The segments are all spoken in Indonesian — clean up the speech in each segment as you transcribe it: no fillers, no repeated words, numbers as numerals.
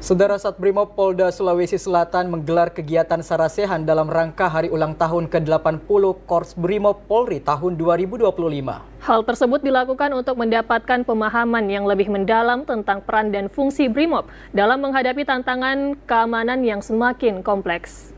Saudara Satbrimob Polda Sulawesi Selatan menggelar kegiatan sarasehan dalam rangka hari ulang tahun ke-80 Korps Brimob Polri tahun 2025. Hal tersebut dilakukan untuk mendapatkan pemahaman yang lebih mendalam tentang peran dan fungsi Brimob dalam menghadapi tantangan keamanan yang semakin kompleks.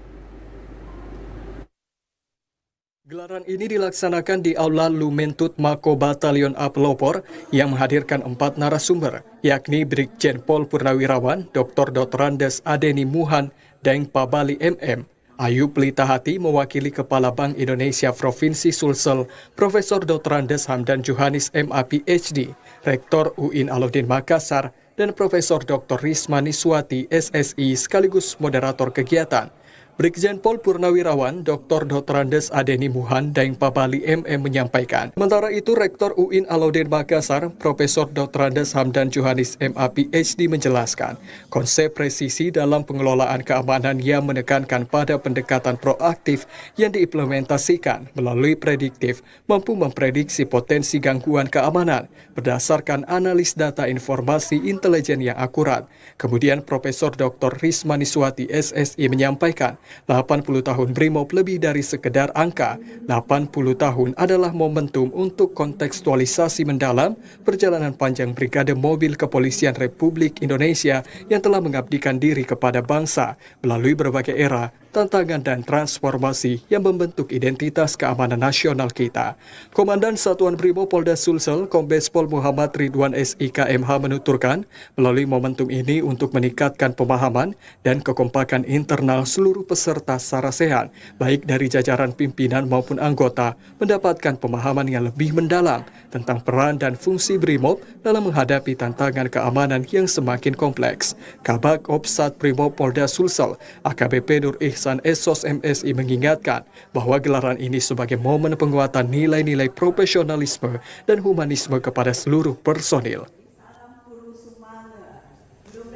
Gelaran ini dilaksanakan di Aula Lumentut Mako Batalion A Pelopor yang menghadirkan 4 narasumber, yakni Brigjen Pol Purnawirawan, Dr. Dotrandes Adeni Muhan, Deng Pabali MM, Ayub Litahati mewakili Kepala Bank Indonesia Provinsi Sulsel, Profesor Dotrandes Hamdan Johanis MA PhD, Rektor UIN Alauddin Makassar, dan Profesor Dr. Risma Niswati SSI sekaligus moderator kegiatan. Brigjen Pol Purnawirawan Dr. Dotrandes Adeni Muhan Daeng Pabali MM menyampaikan. Sementara itu, Rektor UIN Alauddin Makassar, Profesor Dotrandes Hamdan Johanis MA PhD menjelaskan, konsep presisi dalam pengelolaan keamanan yang menekankan pada pendekatan proaktif yang diimplementasikan melalui prediktif, mampu memprediksi potensi gangguan keamanan berdasarkan analis data informasi intelijen yang akurat. Kemudian Profesor Dr. Risma Niswati SSI menyampaikan, 80 tahun Brimob lebih dari sekedar angka. 80 tahun adalah momentum untuk kontekstualisasi mendalam perjalanan panjang Brigade Mobil Kepolisian Republik Indonesia yang telah mengabdikan diri kepada bangsa melalui berbagai era, tantangan dan transformasi yang membentuk identitas keamanan nasional kita. Komandan Satuan Brimob Polda Sulsel, Kombes Pol Muhammad Ridwan SIK MH menuturkan, melalui momentum ini untuk meningkatkan pemahaman dan kekompakan internal seluruh peserta sarasehan, baik dari jajaran pimpinan maupun anggota, mendapatkan pemahaman yang lebih mendalam tentang peran dan fungsi Brimob dalam menghadapi tantangan keamanan yang semakin kompleks. Kabak Opsat Brimob Polda Sulsel, AKBP Nur Ihsan Esos MSI mengingatkan bahwa gelaran ini sebagai momen penguatan nilai-nilai profesionalisme dan humanisme kepada seluruh personil.